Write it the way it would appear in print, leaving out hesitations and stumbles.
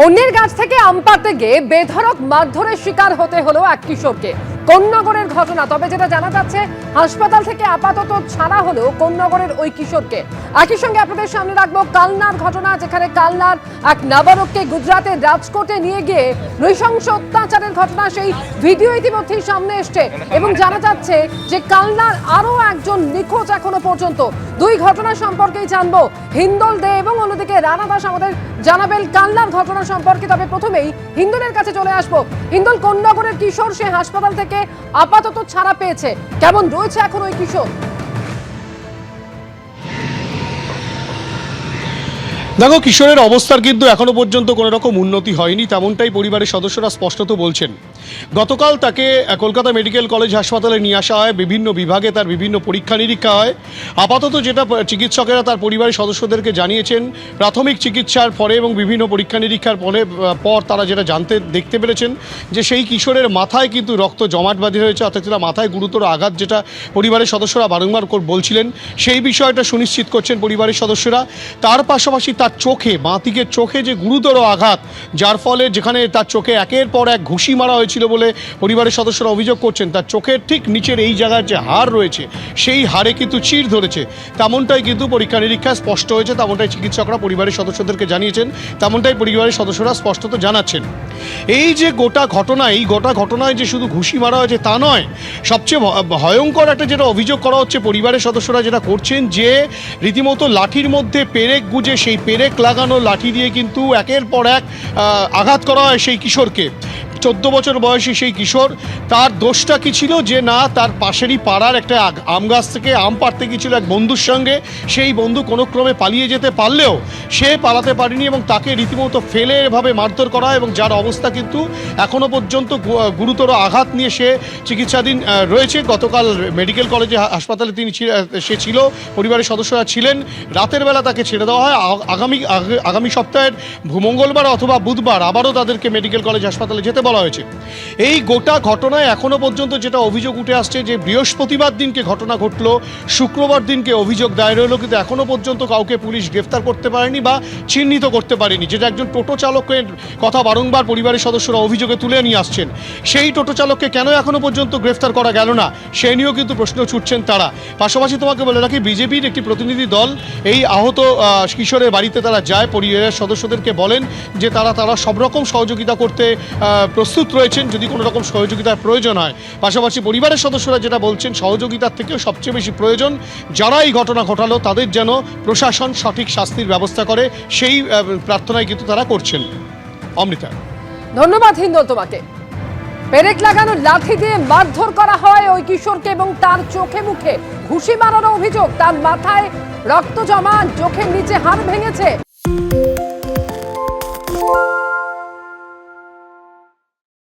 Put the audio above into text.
অন্যের গাছ থেকে আম পাড়তে গিয়ে বেধড়ক মারধরের শিকার হতে হলো এক কিশোরকে। কোন্নগরের ঘটনা। তবে যেটা জানা যাচ্ছে, হাসপাতাল থেকে আপাতত ছাড়া হলো কোন্নগরের ওই কিশোরকে। একই সঙ্গে আপনাদের সামনে রাখবো কালনার ঘটনা, যেখানে কালনার এক নাবালককে গুজরাটের রাজকোটে নিয়ে গিয়ে নৃশংস অত্যাচারের ঘটনা, সেই ভিডিও ইতিমধ্যেই সামনে এসছে এবং জানা যাচ্ছে যে কালনার আরো একজন নিখোঁজ এখনো পর্যন্ত। দুই ঘটনা সম্পর্কেই জানবো। হিন্দল দে এবং অন্যদিকে রানা দাস আমাদের জানাবেন কালনার ঘটনা সম্পর্কে। তবে প্রথমেই হিন্দলের কাছে চলে আসবো। হিন্দল, কোন্নগরের কিশোর, সে হাসপাতাল থেকে আপাতত ছাড়া পেয়েছে, কেমন রয়েছে এখন ওই কিশোর? দেখো, কিশোরের অবস্থার কিন্তু এখনো পর্যন্ত কোনো রকম উন্নতি হয়নি, তেমনটাই পরিবারের সদস্যরা স্পষ্টত বলছেন। গতকাল তাকে কলকাতা মেডিকেল কলেজ হাসপাতালে নিয়ে আসা হয়, বিভিন্ন বিভাগে তার বিভিন্ন পরীক্ষা নিরীক্ষা হয়। আপাতত যেটা চিকিৎসকেরা তার পরিবারের সদস্যদেরকে জানিয়েছেন, প্রাথমিক চিকিৎসার পরে এবং বিভিন্ন পরীক্ষা নিরীক্ষার পর তারা যেটা দেখতে পেরেছেন যে সেই কিশোরের মাথায় কিন্তু রক্ত জমাট বাঁধে রয়েছে, অর্থাৎ মাথায় গুরুতর আঘাত, যেটা পরিবারের সদস্যরা বারংবার বলছিলেন। সেই বিষয়টা সুনিশ্চিত করছেন পরিবারের সদস্যরা। তার পাশাপাশি তার চোখে, বাঁ দিকের চোখে যে গুরুতর আঘাত, যার ফলে যেখানে তার চোখে একের পর এক ঘুষি মারা হয়েছিল বলে পরিবারের সদস্যরা অভিযোগ করছেন, তার চোখের ঠিক নিচের এই জায়গার যে হাড় রয়েছে সেই হাড়ে কিন্তু চিড় ধরেছে। তেমনটাই কিন্তু পরীক্ষা নিরীক্ষায় স্পষ্ট হয়েছে, তেমনটাই চিকিৎসকরা পরিবারের সদস্যদেরকে জানিয়েছেন, তেমনটাই পরিবারের সদস্যরা স্পষ্টত জানাচ্ছেন। এই যে গোটা ঘটনা, এই গোটা ঘটনায় যে শুধু ঘুষি মারা হয়েছে তা নয়, সবচেয়ে ভয়ঙ্কর একটা যেটা অভিযোগ করা হচ্ছে পরিবারের সদস্যরা যেটা করছেন, যে রীতিমতো লাঠির মধ্যে পেরেক গুজে, সেই পেরেক লাগানো লাঠি দিয়ে কিন্তু একের পর এক আঘাত করা হয় সেই কিশোরকে। 14 বছর বয়সী সেই কিশোর, তার দোষটা কি ছিল যে না, তার পাশেরই পাড়ার একটা আম গাছ থেকে আম পাড়তে গিয়েছিল এক বন্ধুর সঙ্গে। সেই বন্ধু কোনো ক্রমে পালিয়ে যেতে পারলেও সে পালাতে পারেনি এবং তাকে রীতিমতো ফেলে এভাবে মারধর করা হয়, এবং যার অবস্থা কিন্তু এখনও পর্যন্ত গুরুতর আঘাত নিয়ে সে চিকিৎসাধীন রয়েছে। গতকাল মেডিকেল কলেজে হাসপাতালে সে ছিল, পরিবারের সদস্যরা ছিলেন। রাতের বেলা তাকে ছেড়ে দেওয়া হয়। আগামী সপ্তাহের মঙ্গলবার অথবা বুধবার আবারও তাদেরকে মেডিকেল কলেজ হাসপাতালে যেতে বলা হয়েছে। এই গোটা ঘটনায় এখনো পর্যন্ত যেটা অভিযোগ উঠে আসছে, যে বৃহস্পতিবার দিনকে ঘটনা ঘটলো, শুক্রবার দিনকে অভিযোগ দায়ের হলো, কিন্তু এখনো পর্যন্ত কাউকে পুলিশ গ্রেফতার করতে পারেনি বা চিহ্নিত করতে পারেনি। যেটা একজন টোটো চালকের কথা বারংবার পরিবারের সদস্যরা অভিযোগে তুলে নিয়ে আসছেন। সেই টোটো চালককে কেন এখনো পর্যন্ত গ্রেফতার করা গেল না, সে নিয়েও কিন্তু প্রশ্ন ছুটছেন তারা। পাশাপাশি তোমাকে বলে রাখি, বিজেপির একটি প্রতিনিধি দল এই আহত কিশোরের বাড়িতে তারা যায়, পরিবারের সদস্যদেরকে বলেন যে তারা সব রকম সহযোগিতা করতে প্রস্তুত রয়েছেন যদি কোনো রকম সহযোগিতার প্রয়োজন হয়। পাশাপাশি পরিবারের সদস্যরা যেটা বলছেন, সহযোগিতার থেকেও সবচেয়ে বেশি প্রয়োজন যারা এই ঘটনা ঘটালো তাদের যেন প্রশাসন সঠিক শাস্তির ব্যবস্থা করে, সেই প্রার্থনাই কিন্তু তারা করছেন। অমৃতা, ধন্যবাদ হিন্দল তোমাকে। পেরেক লাগানো লাঠি দিয়ে মারধর করা হয় ওই কিশোরকে এবং তার চোখে মুখে ঘুষি মারার অভিযোগ, তার মাথায় রক্ত জমা, চোখের নিচে হাড় ভেঙেছে।